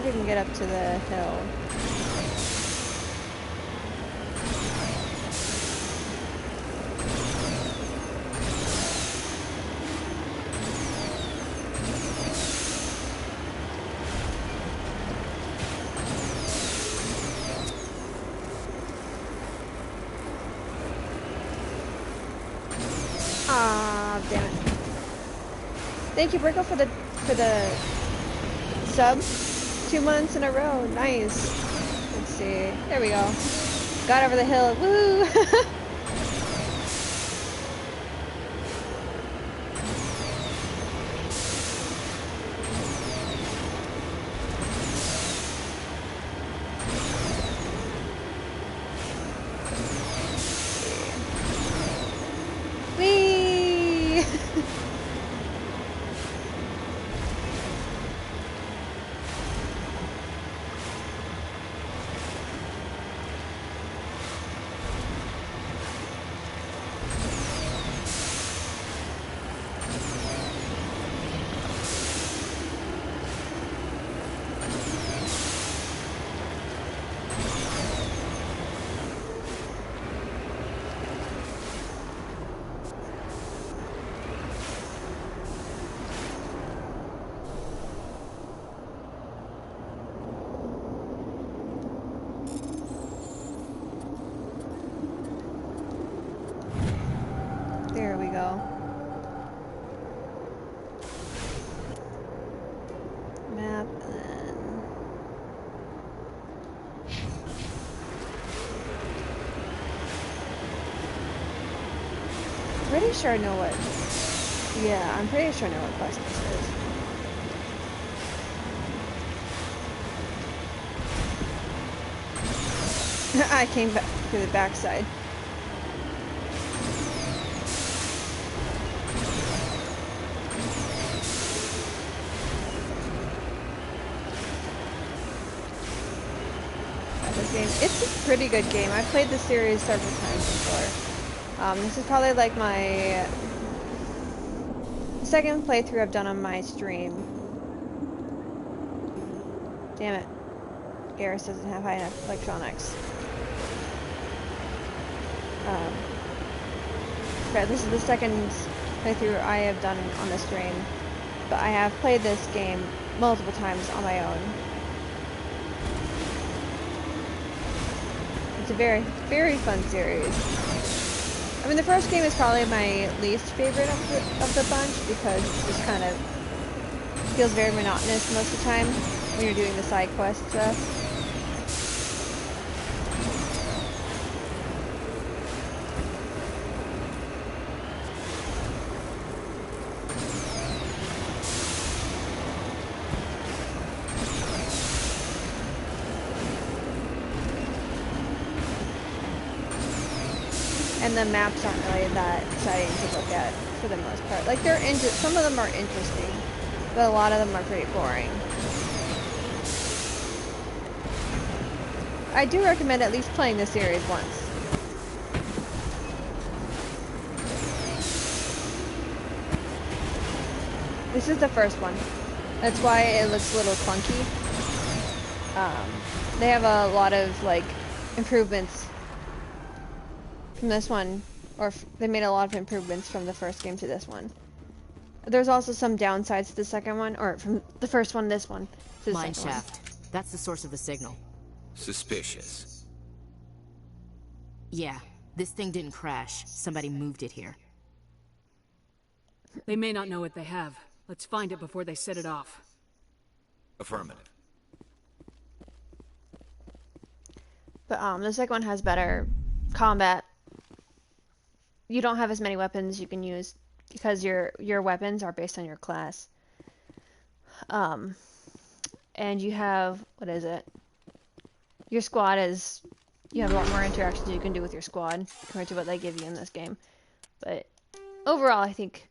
if we can get up to the hill. Ah, damn it. Thank you, Brickle, for the sub. 2 months in a row. Nice. Let's see. There we go. Got over the hill. Woo! Whee! There we go. Map and then... Pretty sure I know what... Yeah, I'm pretty sure I know what quest this is. I came back through the backside. It's a pretty good game. I've played the series several times before. This is probably like my second playthrough I've done on my stream. Damn it. Garrus doesn't have high enough electronics. But this is the second playthrough I have done on the stream. But I have played this game multiple times on my own. It's a very, very fun series. I mean, the first game is probably my least favorite of the bunch because it just kind of feels very monotonous most of the time when you're doing the side quest stuff. And the maps aren't really that exciting to look at for the most part. Like some of them are interesting, but a lot of them are pretty boring. I do recommend at least playing the series once. This is the first one. That's why it looks a little clunky. They have a lot of like improvements from this one, or they made a lot of improvements from the first game to this one. There's also some downsides to the second one, or from the first one, this one, to the second one. Mineshaft. That's the source of the signal. Suspicious. Yeah, this thing didn't crash. Somebody moved it here. They may not know what they have. Let's find it before they set it off. Affirmative. But the second one has better combat. You don't have as many weapons you can use because your weapons are based on your class. And you have, what is it? Your squad is, you have a lot more interactions you can do with your squad compared to what they give you in this game. But overall, I think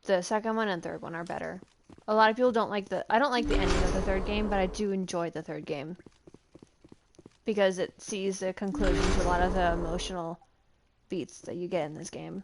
the second one and third one are better. A lot of people don't like I don't like the ending of the third game, but I do enjoy the third game. Because it sees the conclusion to a lot of the emotional beats that you get in this game.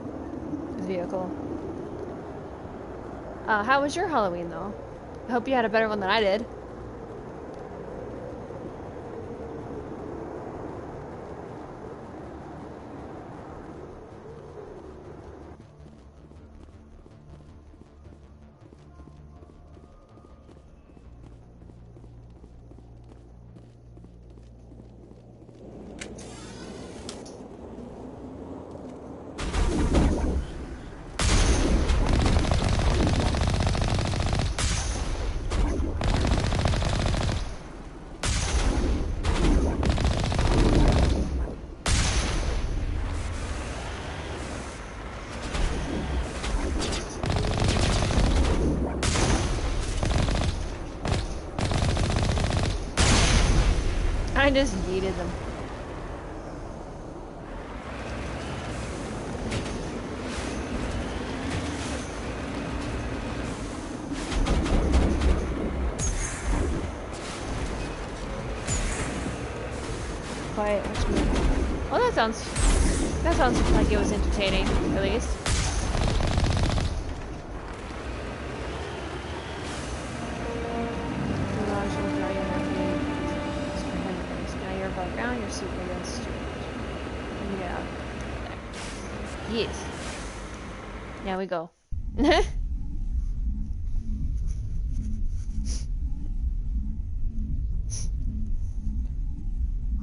vehicle. How was your Halloween, though? I hope you had a better one than I did. I just yeeted them. Quiet, let's move. Well, that sounds like it was entertaining, at least. Ground, your suit against yeah. Yes. Now we go.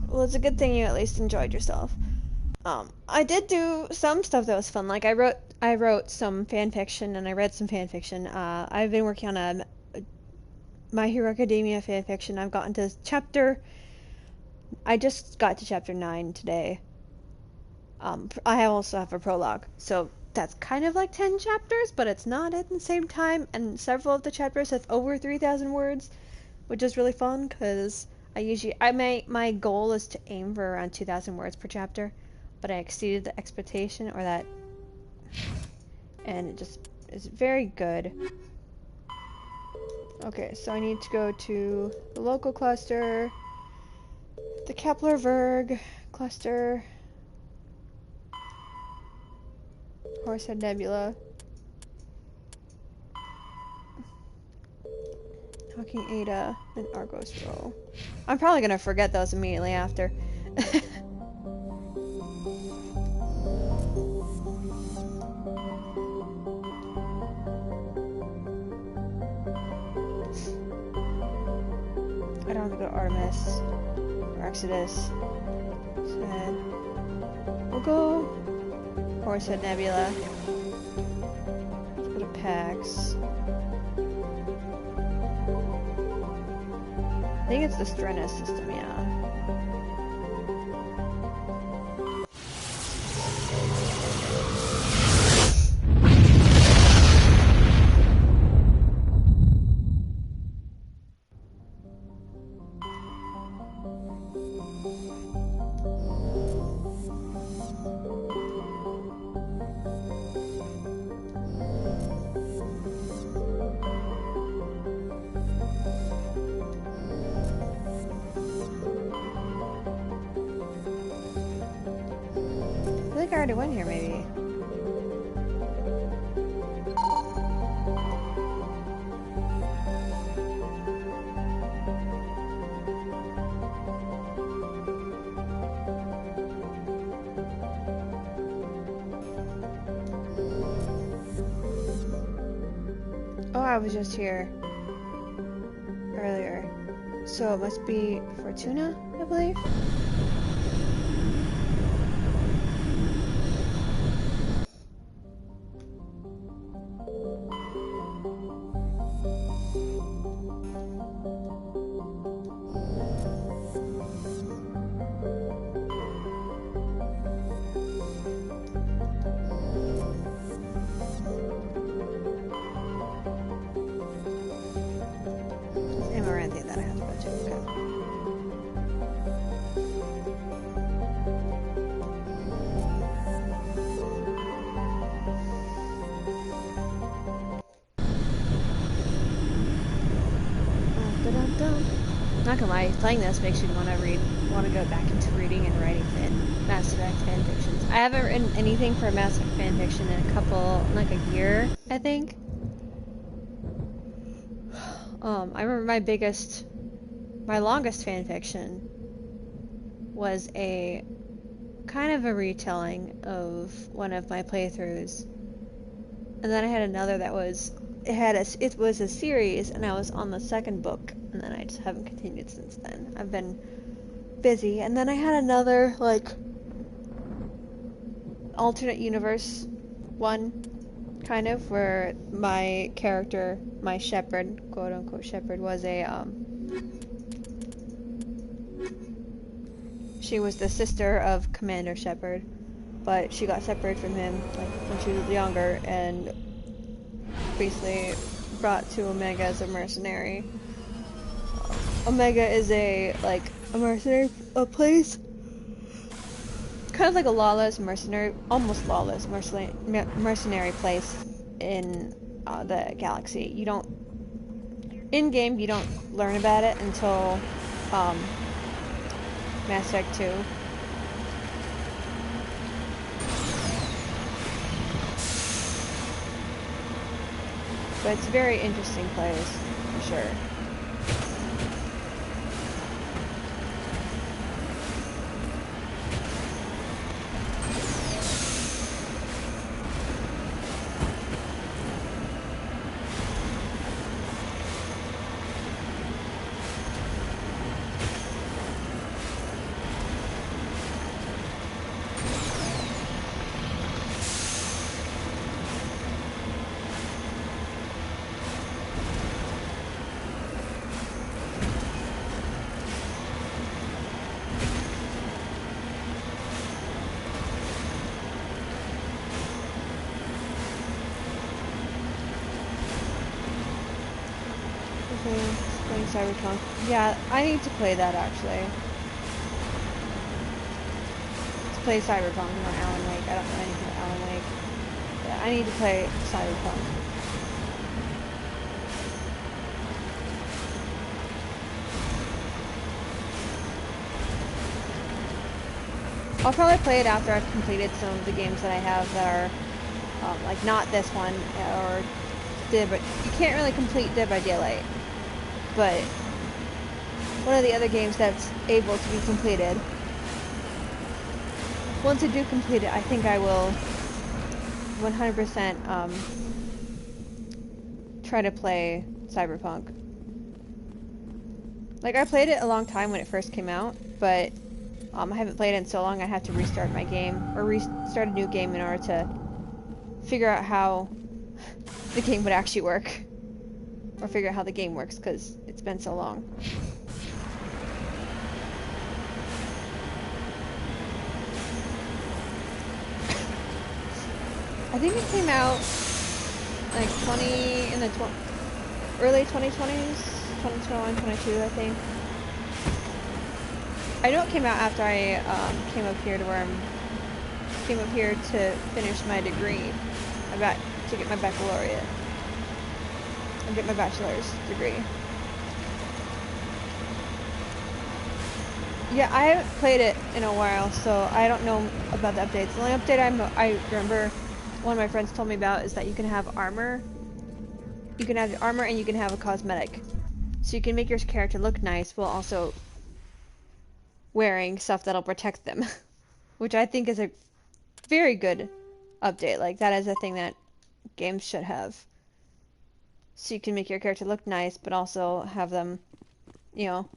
Well, it's a good thing you at least enjoyed yourself. I did do some stuff that was fun. Like I wrote some fan fiction and I read some fan fiction. I've been working on a My Hero Academia fan fiction. I've gotten to I just got to chapter 9 today. I also have a prologue, so that's kind of like 10 chapters, but it's not at the same time, and several of the chapters have over 3,000 words, which is really fun, because my goal is to aim for around 2,000 words per chapter, but I exceeded the expectation, and it just is very good. Okay, so I need to go to the local cluster, the Kepler-Verg cluster, Horsehead Nebula, Talking Ada, and Argos Roll. I'm probably gonna forget those immediately after. I don't have to go to Artemis or Exodus. Instead, we'll go Horsehead Nebula. Let's go to PAX. I think it's the Strenus system, yeah. I think I already went here, maybe. Oh, I was just here earlier. So it must be Fortuna, I believe? Amaranthine that I have to go to. Okay. Not gonna lie, playing this makes you want to go back into reading and writing Mass Effect fanfictions. I haven't written anything for Mass Effect fanfiction in a couple, like a year, I think. I remember my longest fanfiction was a kind of a retelling of one of my playthroughs. And then I had another that was, it was a series, and I was on the second book, and then I just haven't continued since then. I've been busy. And then I had another, like, alternate universe one, kind of, where my character, my shepherd, quote unquote shepherd, was she was the sister of Commander Shepard, but she got separated from him, like, when she was younger, and basically brought to Omega as a mercenary. Omega is a mercenary, a place, kind of like a lawless mercenary, almost lawless mercenary place in the galaxy. You don't, in game, you don't learn about it until Mass Effect 2. But it's a very interesting place, for sure. Playing Cyberpunk. Yeah, I need to play that actually. To play Cyberpunk, not Alan Wake. I don't know anything about Alan Wake. Yeah, I need to play Cyberpunk. I'll probably play it after I've completed some of the games that I have that are, like, not this one, or Dead by... You can't really complete Dead by Daylight. But one of the other games that's able to be completed. Once I do complete it, I think I will 100% try to play Cyberpunk. Like, I played it a long time when it first came out, but I haven't played it in so long I have to restart my game, or restart a new game in order to figure out how the game would actually work. Or figure out how the game works, because it's been so long. I think it came out like early 2020s, 2021, 22, I think. I know it came out after I came up here to finish my degree, to get my baccalaureate. And get my bachelor's degree. Yeah, I haven't played it in a while, so I don't know about the updates. The only update I remember one of my friends told me about is that you can have armor. You can have the armor and you can have a cosmetic. So you can make your character look nice while also wearing stuff that'll protect them. Which I think is a very good update. Like, that is a thing that games should have. So you can make your character look nice, but also have them, you know...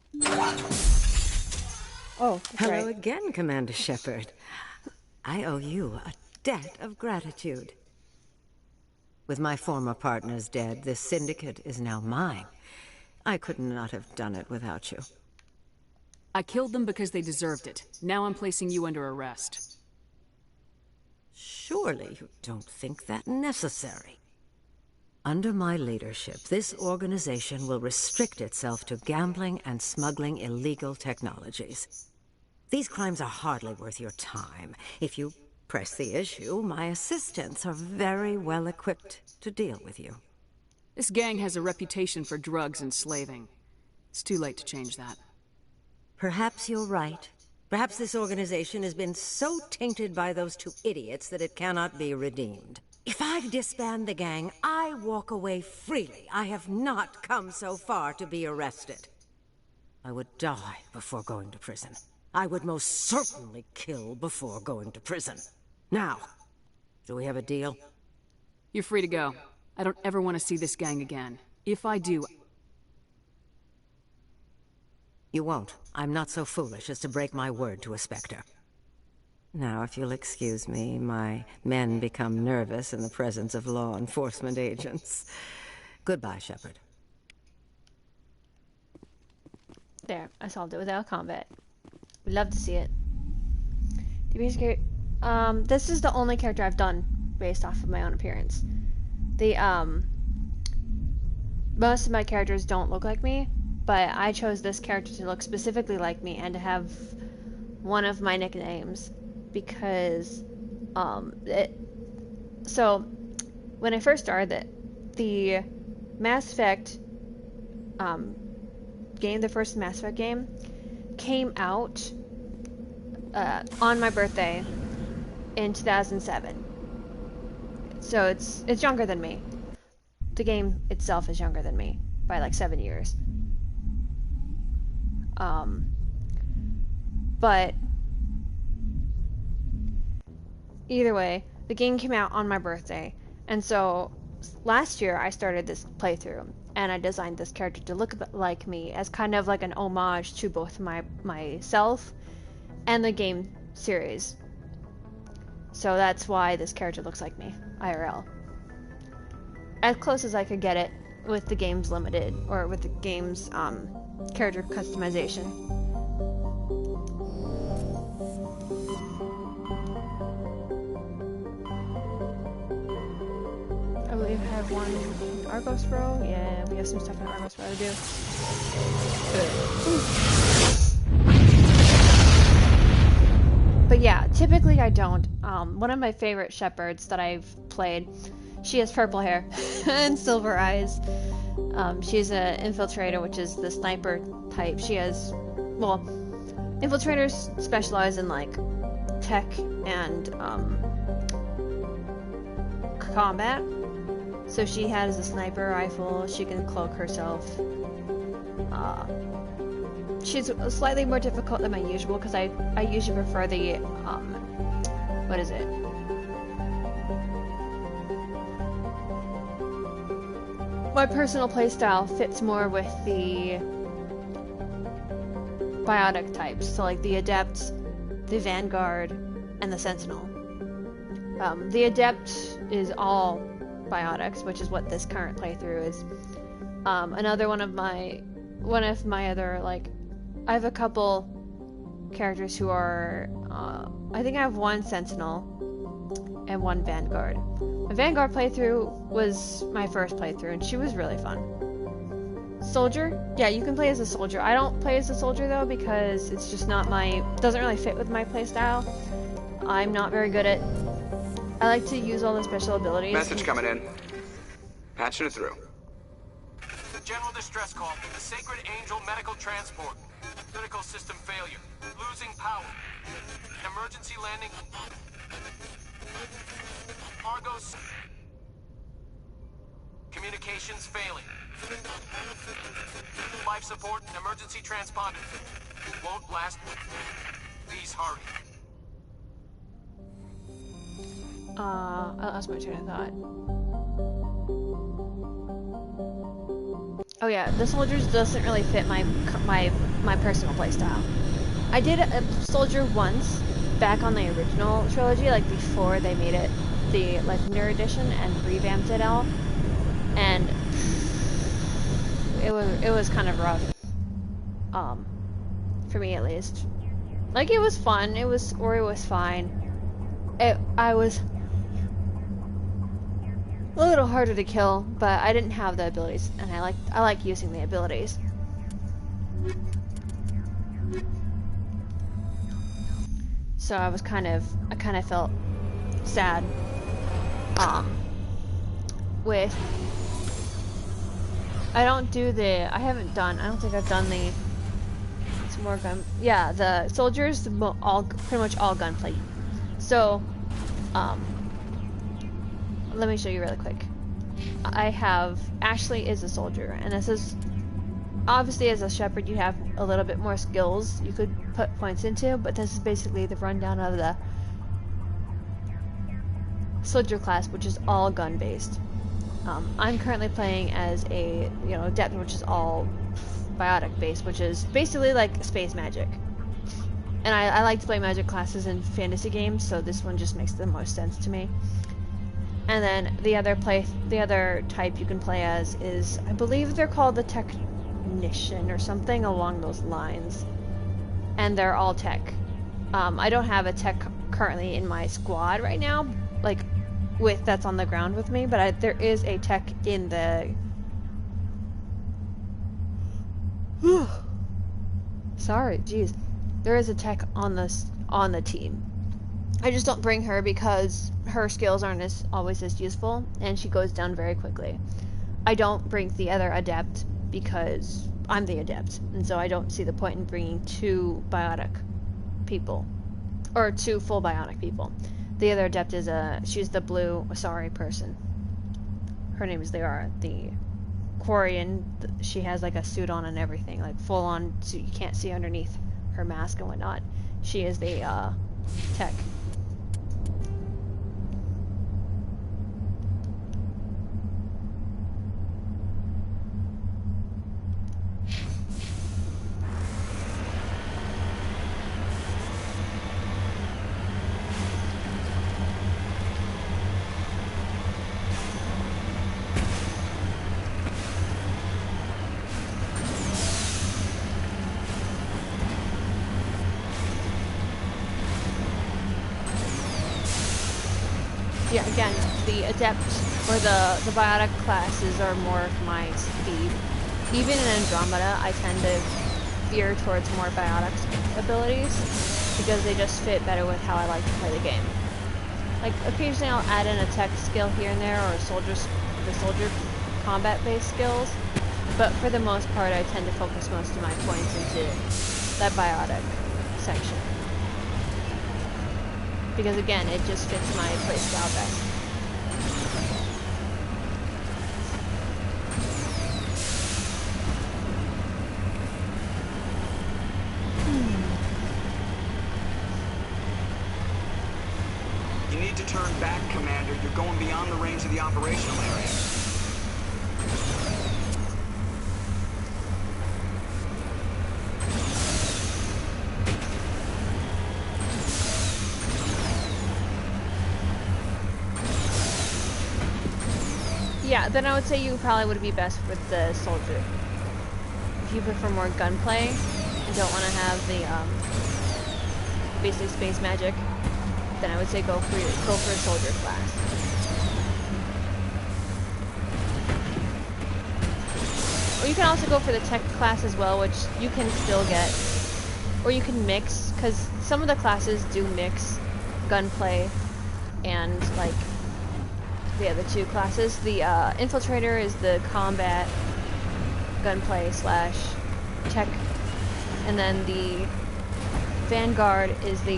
Oh, that's Hello right. again, Commander Shepard. I owe you a debt of gratitude. With my former partners dead, this syndicate is now mine. I could not have done it without you. I killed them because they deserved it. Now I'm placing you under arrest. Surely you don't think that necessary. Under my leadership, this organization will restrict itself to gambling and smuggling illegal technologies. These crimes are hardly worth your time. If you press the issue, my assistants are very well equipped to deal with you. This gang has a reputation for drugs and slaving. It's too late to change that. Perhaps you're right. Perhaps this organization has been so tainted by those two idiots that it cannot be redeemed. If I disband the gang, I walk away freely. I have not come so far to be arrested. I would die before going to prison. I would most certainly kill before going to prison. Now, do we have a deal? You're free to go. I don't ever want to see this gang again. If I do... You won't. I'm not so foolish as to break my word to a Spectre. Now, if you'll excuse me, my men become nervous in the presence of law enforcement agents. Goodbye, Shepard. There, I solved it without combat. We'd love to see it. This is the only character I've done based off of my own appearance. Most of my characters don't look like me, but I chose this character to look specifically like me and to have one of my nicknames because, so when I first started the Mass Effect, game, the first Mass Effect game, came out on my birthday in 2007. So it's younger than me. The game itself is younger than me by like 7 years. But either way, the game came out on my birthday, and so last year I started this playthrough, and I designed this character to look a bit like me as kind of like an homage to both myself and the game series. So that's why this character looks like me, IRL. As close as I could get it with the game's limited, or with the game's character customization. I believe I have one in Argos Row. Yeah, we have some stuff in Argos Row to do. But yeah, typically I don't. One of my favorite Shepards that I've played, she has purple hair and silver eyes. She's an infiltrator, which is the sniper type. She has, well, infiltrators specialize in like tech and combat. So she has a sniper rifle. She can cloak herself. She's slightly more difficult than my usual because I usually prefer the what is it? My personal playstyle fits more with the biotic types, so like the Adept, the Vanguard, and the Sentinel. The Adept is all biotics, which is what this current playthrough is. Another one of my other, like, I have a couple characters who are, I think I have one Sentinel and one Vanguard. The Vanguard playthrough was my first playthrough, and she was really fun. Soldier? Yeah, you can play as a soldier. I don't play as a soldier, though, because it's just not doesn't really fit with my playstyle. I'm not very good at... I like to use all the special abilities. Message coming in. Patching it through. General distress call. The Sacred Angel medical transport. Critical system failure. Losing power. Emergency landing. Argos. Communications failing. Life support and emergency transponder. Won't last. Please hurry. I lost my train of thought. Oh yeah, the soldiers doesn't really fit my personal playstyle. I did a soldier once back on the original trilogy, like before they made it the Legendary Edition and revamped it all, and it was kind of rough. For me at least. Like, it was fun. Ori was fine. I was a little harder to kill, but I didn't have the abilities, and I like using the abilities. So I kind of felt sad with I don't think I've done the it's more gun. Yeah, the soldiers all pretty much all gunplay. So, let me show you really quick. I have Ashley is a soldier, and this is obviously as a shepherd you have a little bit more skills you could put points into, but this is basically the rundown of the soldier class, which is all gun based. I'm currently playing as a adept, which is all biotic based, which is basically like space magic. And I like to play magic classes in fantasy games, so this one just makes the most sense to me. And then the other type you can play as is, I believe they're called the technician or something along those lines. And they're all tech. I don't have a tech currently in my squad right now, like that's on the ground with me, but there is a tech in the. Sorry, jeez. There is a tech on the team. I just don't bring her because her skills aren't always as useful, and she goes down very quickly. I don't bring the other adept because I'm the adept, and so I don't see the point in bringing two biotic people, or two full bionic people. The other adept is she's the blue Asari person. Her name is Liara, the Quarian. She has like a suit on and everything, like full on suit. You can't see underneath her mask and whatnot. She is the tech. Yeah, again, the adept or the biotic classes are more of my speed. Even in Andromeda, I tend to veer towards more biotic abilities because they just fit better with how I like to play the game. Like occasionally I'll add in a tech skill here and there, or the soldier combat-based skills, but for the most part I tend to focus most of my points into that biotic section. Because again, it just fits my playstyle best. You need to turn back, Commander. You're going beyond the range of the operational area. Yeah, then I would say you probably would be best with the soldier. If you prefer more gunplay and don't want to have the basic space magic, then I would say go for a soldier class. Or you can also go for the tech class as well, which you can still get. Or you can mix, because some of the classes do mix gunplay and like the other two classes. The infiltrator is the combat gunplay / tech, and then the vanguard is the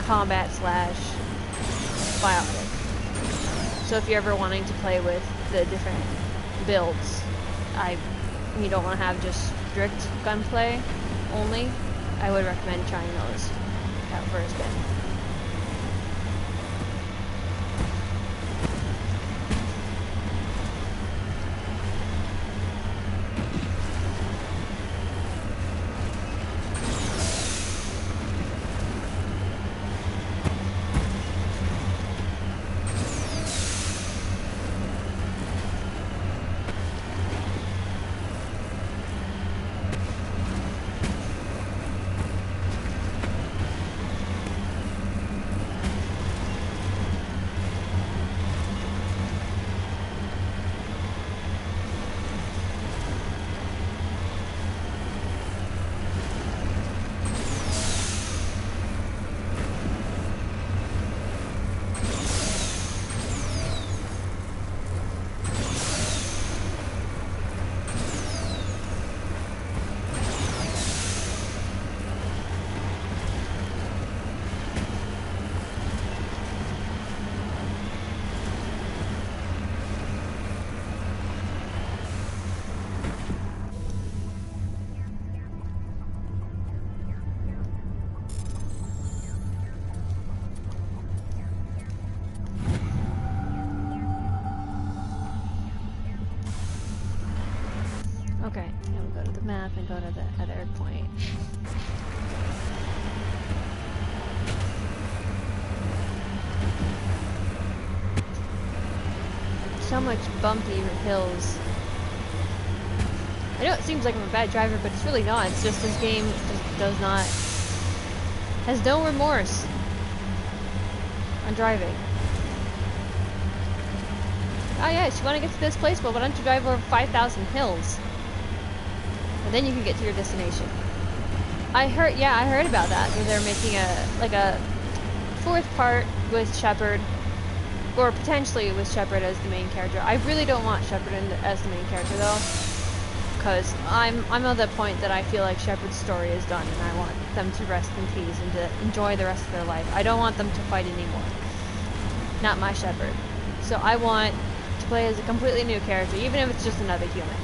combat / biotic. So if you're ever wanting to play with the different builds, you don't want to have just strict gunplay only, I would recommend trying those out first. map and go to the other point. So much bumpy hills. I know it seems like I'm a bad driver, but it's really not. It's just this game just has no remorse on driving. Oh yes, you want to get to this place? Well, why don't you drive over 5,000 hills? And then you can get to your destination. I heard about that. Where they're making a fourth part with Shepard, or potentially with Shepard as the main character. I really don't want Shepard as the main character though, because I'm at the point that I feel like Shepard's story is done, and I want them to rest in peace and to enjoy the rest of their life. I don't want them to fight anymore. Not my Shepard. So I want to play as a completely new character, even if it's just another human.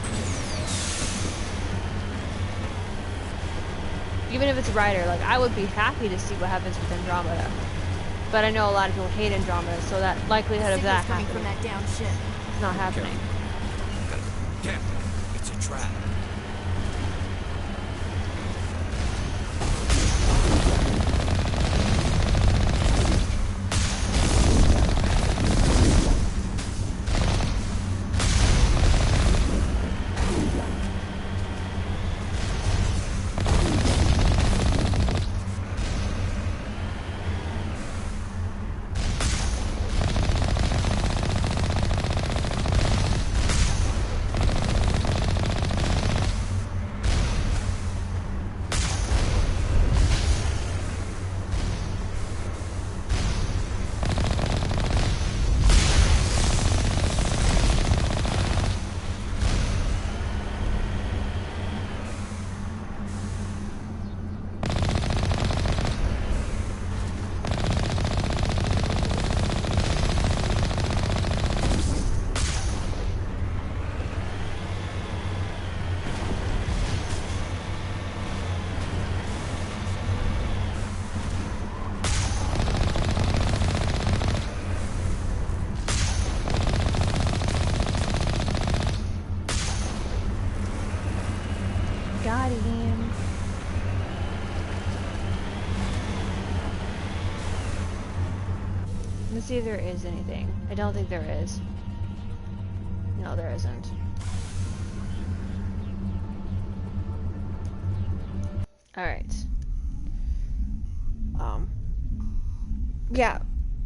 Even if it's Ryder, like, I would be happy to see what happens with Andromeda. But I know a lot of people hate Andromeda, so that likelihood of that happening from that down ship. is not happening. Captain, it's a trap. Got him. Let's see if there is anything. I don't think there is. No, there isn't. Alright. Yeah,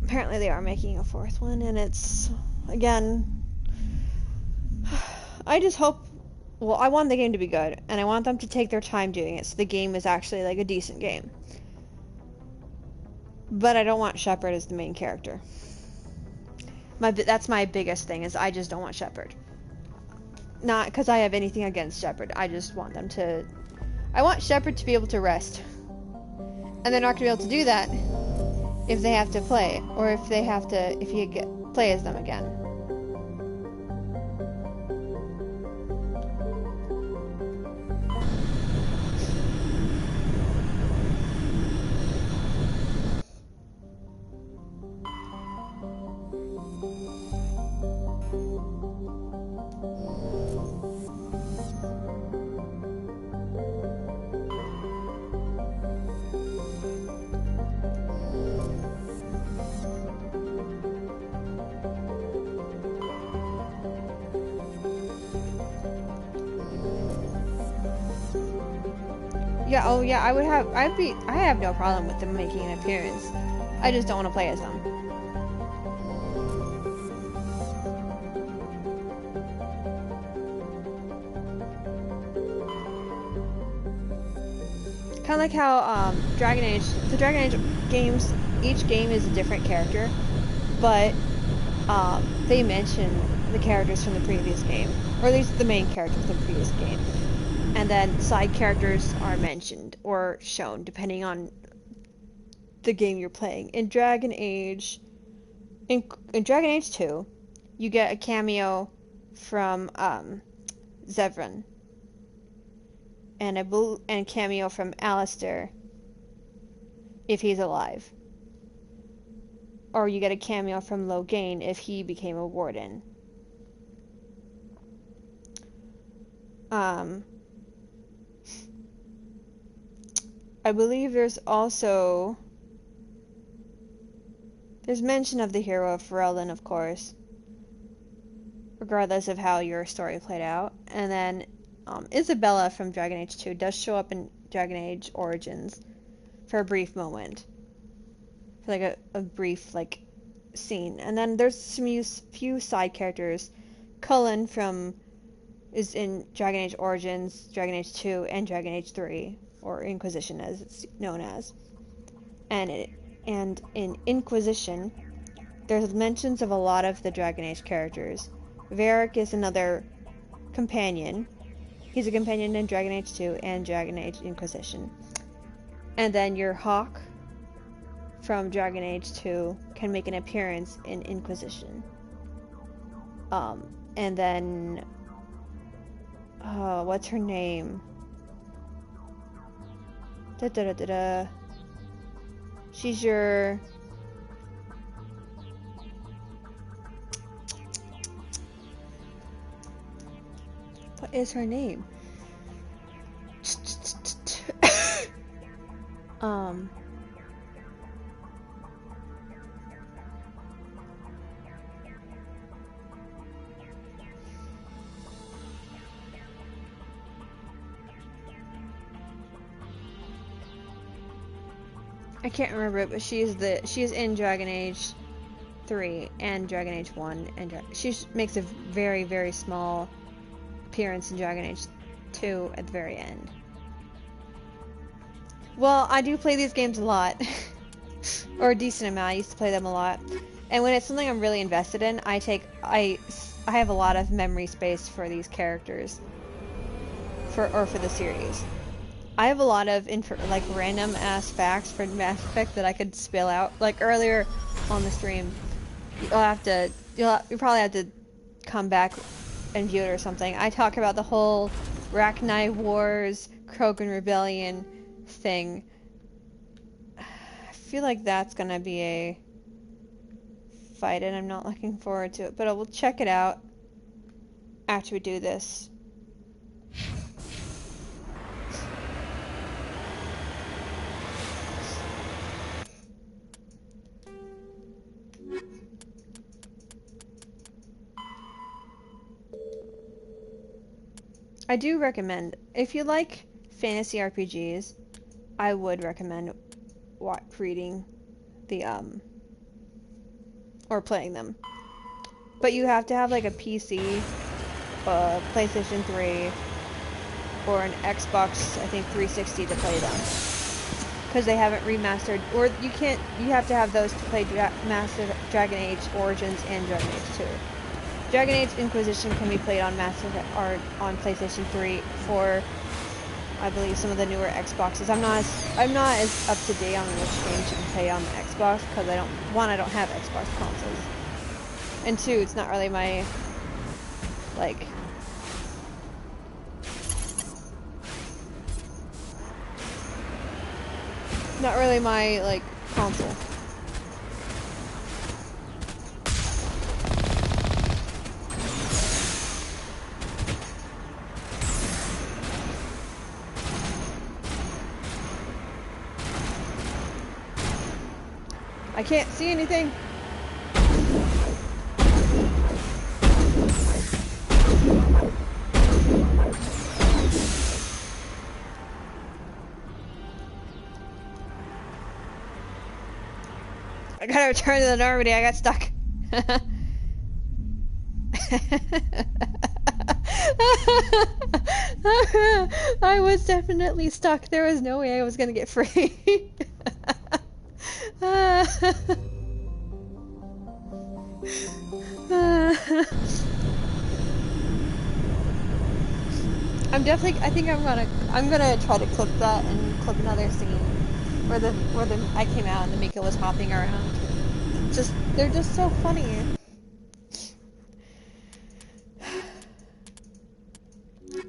apparently they are making a fourth one, and it's, again, I just hope, well, I want the game to be good, and I want them to take their time doing it, so the game is actually, like, a decent game. But I don't want Shepard as the main character. That's my biggest thing, is I just don't want Shepard. Not because I have anything against Shepard, I just want them to, I want Shepard to be able to rest. And they're not going to be able to do that if they have to play, or if they have to, if you play as them again. Yeah, oh yeah, I have no problem with them making an appearance. I just don't want to play as them. Kind of like how the Dragon Age games, each game is a different character, but they mention the characters from the previous game, or at least the main characters from the previous game. And then side characters are mentioned or shown depending on the game you're playing. In Dragon Age 2, you get a cameo from Zevran, and a cameo from Alistair if he's alive. Or you get a cameo from Loghain if he became a warden. I believe there's also... There's mention of the hero of Ferelden, of course, regardless of how your story played out. And then Isabella from Dragon Age 2 does show up in Dragon Age Origins for a brief moment. For like a brief like scene. And then there's some few side characters. Cullen is in Dragon Age Origins, Dragon Age 2, and Dragon Age 3, or Inquisition as it's known as. And in Inquisition, there's mentions of a lot of the Dragon Age characters. Varric is another companion. He's a companion in Dragon Age 2 and Dragon Age Inquisition. And then your Hawk from Dragon Age 2 can make an appearance in Inquisition. And then... what's her name? She's your... What is her name? I can't remember it, but she is in Dragon Age 3 and Dragon Age 1, and she makes a very, very small appearance in Dragon Age 2 at the very end. Well, I do play these games a lot, or a decent amount. I used to play them a lot, and when it's something I'm really invested in, I have a lot of memory space for these characters, for the series. I have a lot of like random ass facts for Mass Effect that I could spill out. Like earlier on the stream, you probably have to come back and view it or something. I talk about the whole Rachni Wars, Krogan Rebellion thing. I feel like that's gonna be a fight, and I'm not looking forward to it. But I will check it out after we do this. I do recommend, if you like fantasy RPGs, I would recommend reading the, or playing them. But you have to have like a PC, PlayStation 3, or an Xbox, I think 360 to play them. Because they haven't remastered, or you have to have those to play Dragon Age Origins and Dragon Age 2. Dragon Age Inquisition can be played on on PlayStation 3 for, I believe, some of the newer Xboxes. I'm not as up to date on which games you can play on the Xbox because I don't have Xbox consoles, and two, it's not really my console. I can't see anything. I gotta return to the Normandy. I got stuck. I was definitely stuck. There was no way I was gonna get free. I think I'm gonna try to clip that and clip another scene where I came out and the Mika was hopping around. They're just so funny.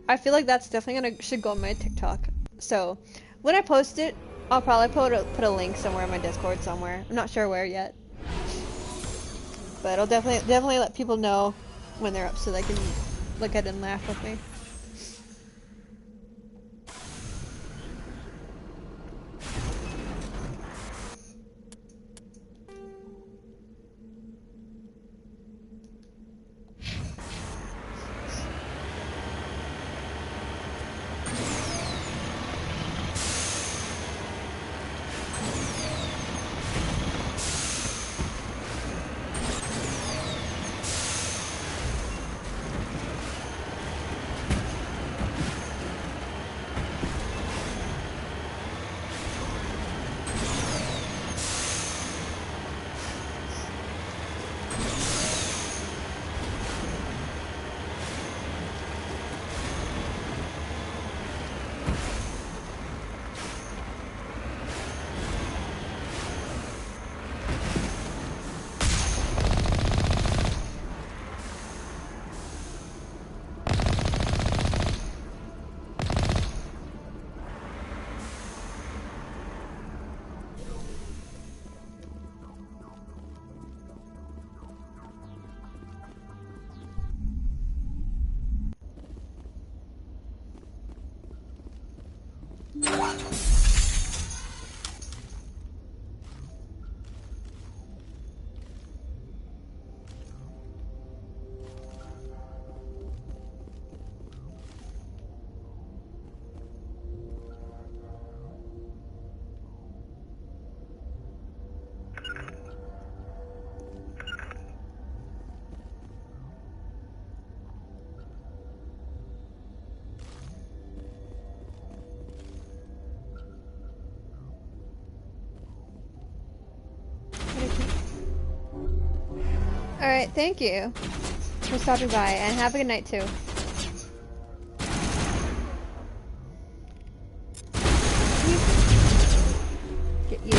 I feel like that's definitely should go on my TikTok. So when I post it, I'll probably put a link somewhere in my Discord somewhere. I'm not sure where yet, but I'll definitely let people know when they're up so they can look at it and laugh with me. Alright, thank you for stopping by, and have a good night too. Get you.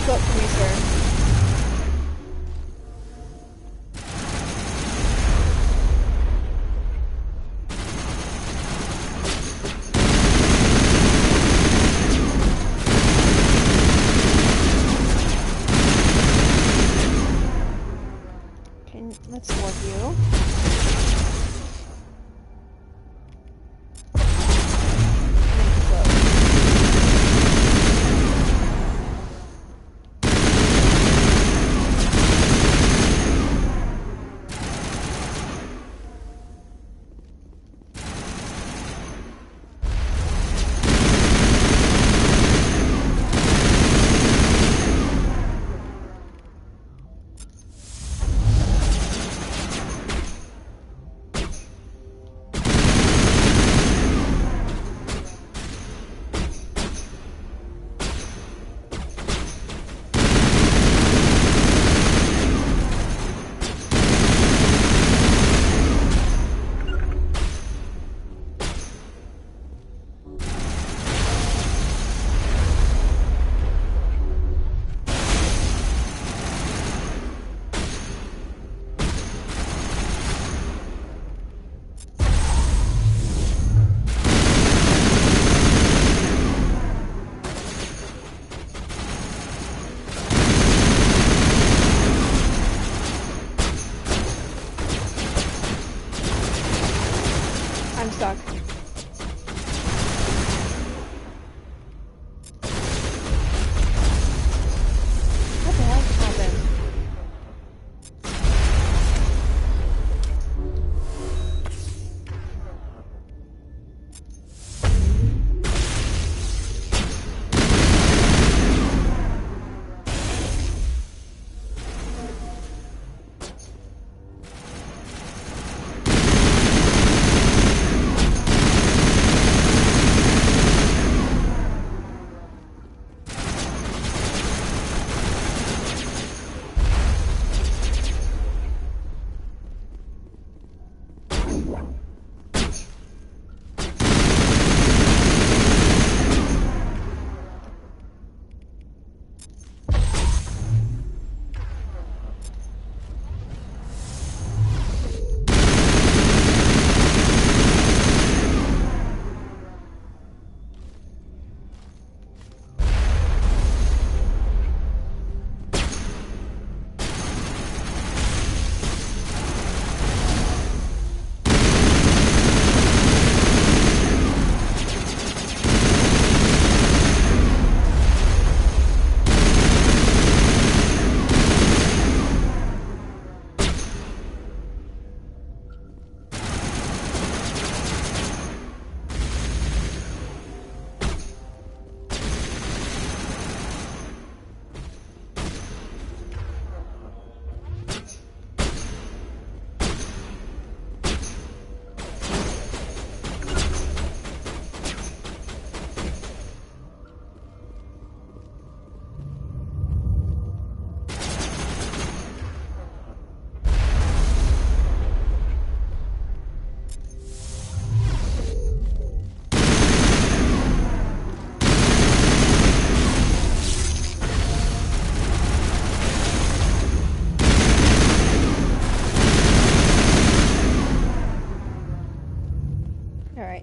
Go up for me, sir.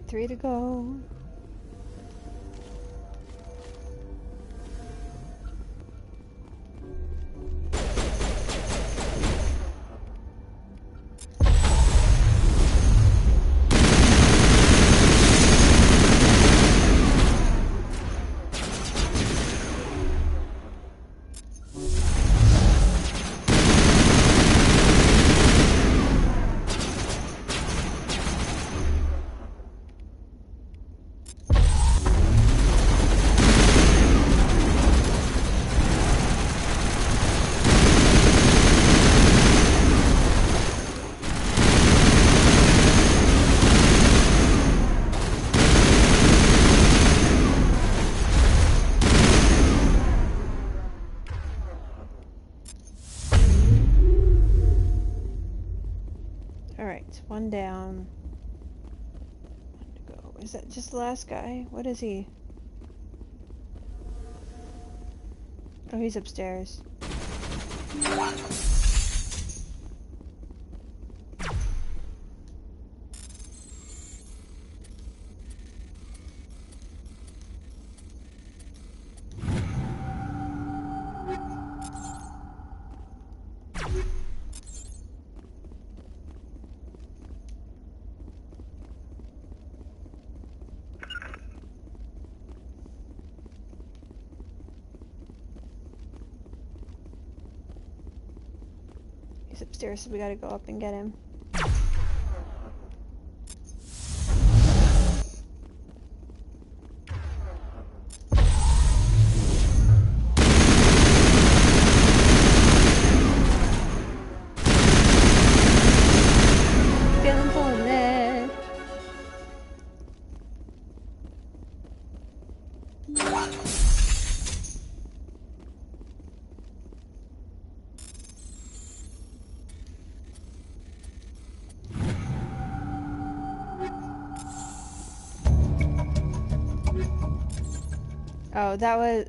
3 to go. Alright, one down. One to go. Is that just the last guy? What is he? Oh, he's upstairs. He's upstairs, so we gotta go up and get him. Feeling bullet. Oh, that was,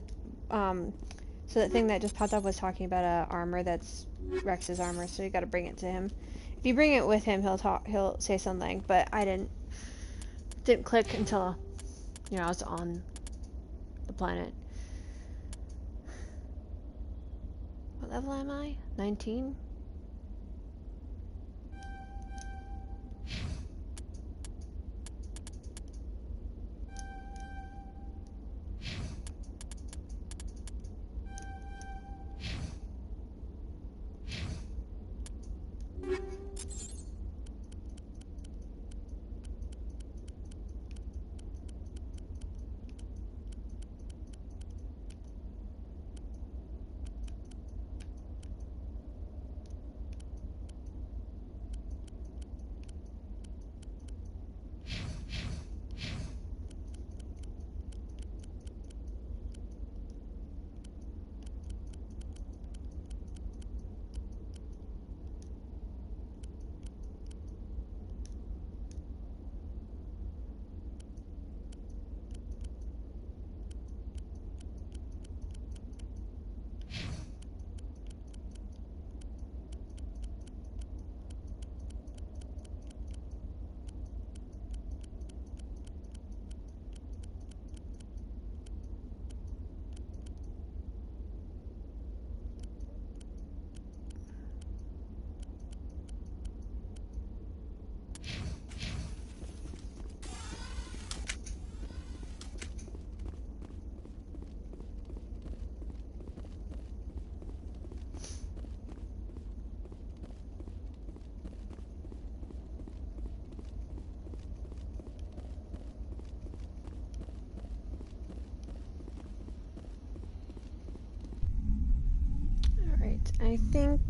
so that thing that just popped up was talking about armor that's Rex's armor, so you gotta bring it to him. If you bring it with him, he'll say something, but I didn't click until, you know, I was on the planet. What level am I? 19? Alright, I think...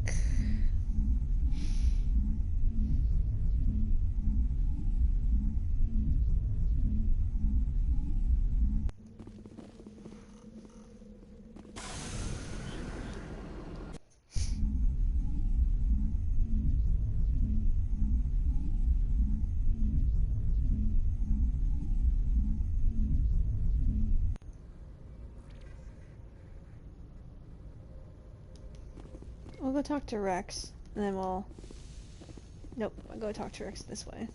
We'll go talk to Wrex, and then we'll... Nope, I'll go talk to Wrex this way.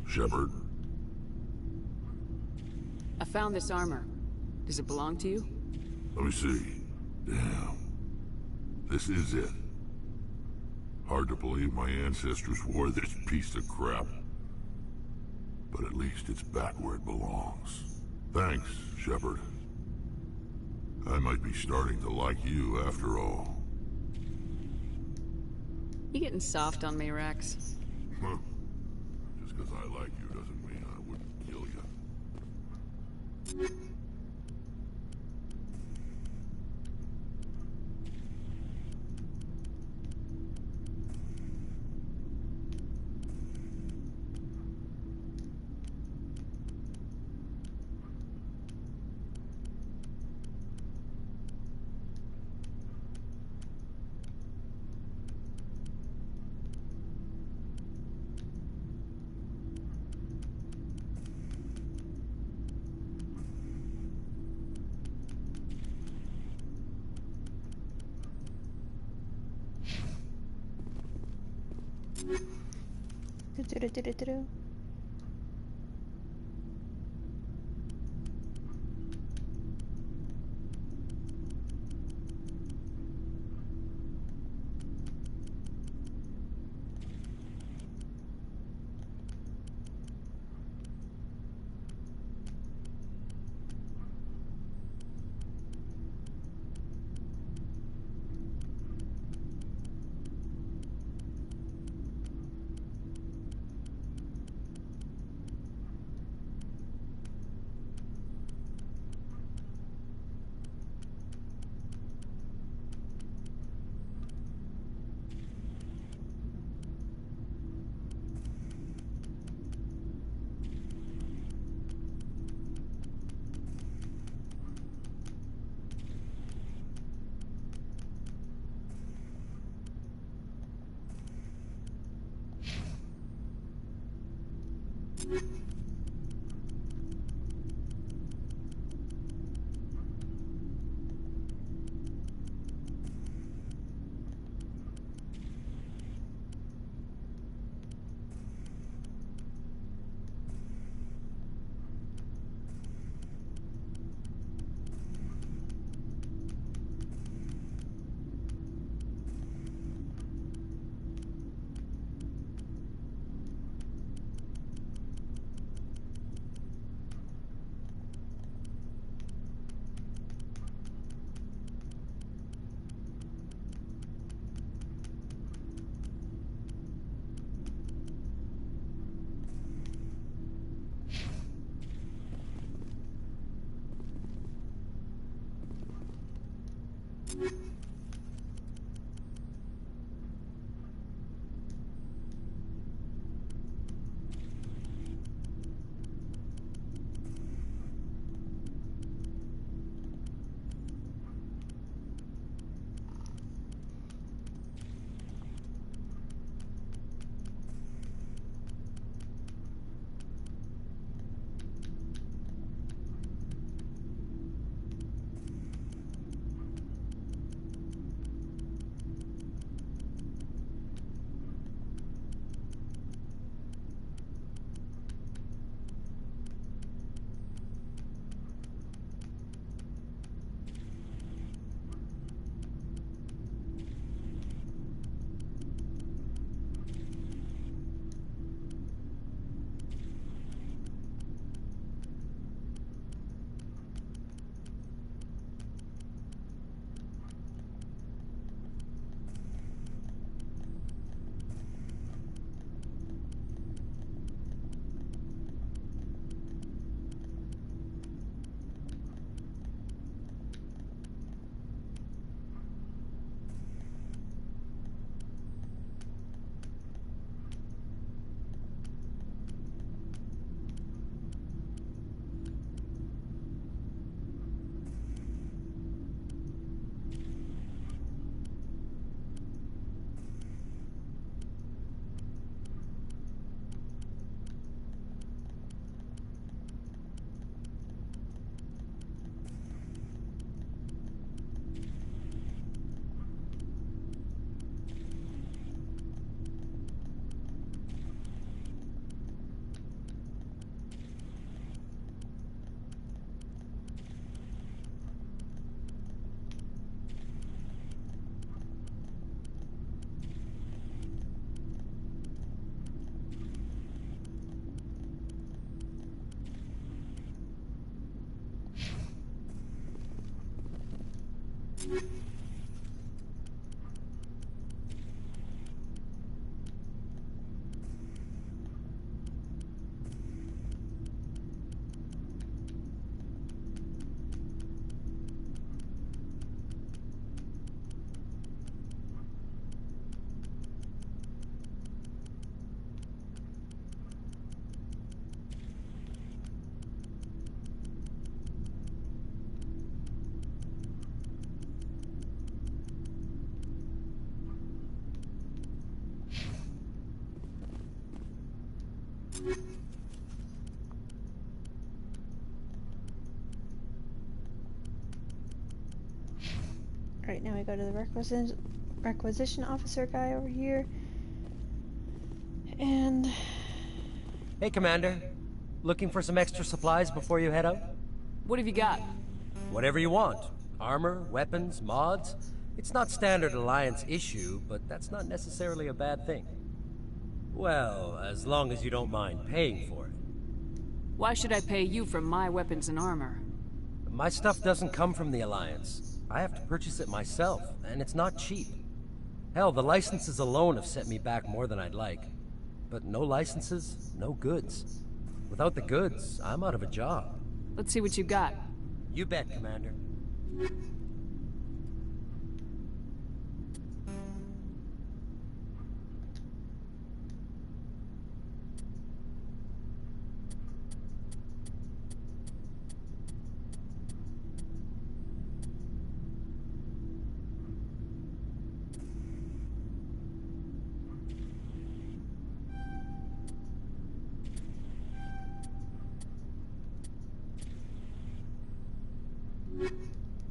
Shepard? I found this armor. Does it belong to you? Let me see. Damn. This is it. Hard to believe my ancestors wore this piece of crap. But at least it's back where it belongs. Thanks, Shepard. I might be starting to like you after all. You getting soft on me, Wrex? Huh. Just because I like you doesn't mean I wouldn't kill you. Do-do-do-do-do-do. Alright, now we go to the requisition officer guy over here. And... Hey, Commander. Looking for some extra supplies before you head out? What have you got? Whatever you want. Armor, weapons, mods. It's not standard Alliance issue, but that's not necessarily a bad thing. Well, as long as you don't mind paying for it. Why should I pay you for my weapons and armor? My stuff doesn't come from the Alliance. I have to purchase it myself, and it's not cheap. Hell, the licenses alone have set me back more than I'd like. But no licenses, no goods. Without the goods, I'm out of a job. Let's see what you got. You bet, Commander.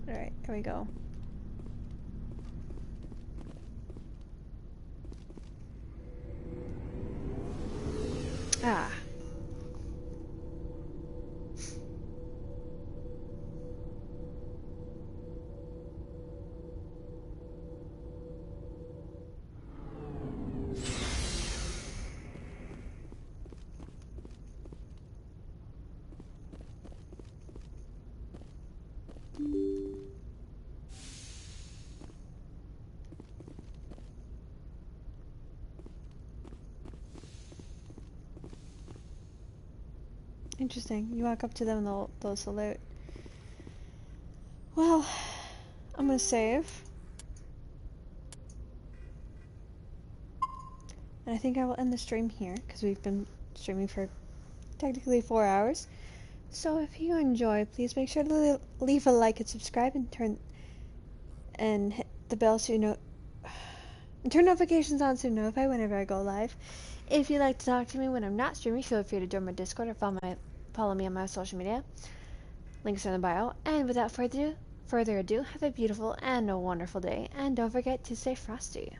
Alright, here we go. Ah. Interesting. You walk up to them and they'll salute. Well, I'm gonna save. And I think I will end the stream here, because we've been streaming for technically 4 hours. So if you enjoy, please make sure to leave a like and subscribe and hit the bell so you know, and turn notifications on so you're notified whenever I go live. If you'd like to talk to me when I'm not streaming, feel free to join my Discord or follow me on my social media. Links are in the bio. And without further ado, have a beautiful and a wonderful day. And don't forget to stay frosty.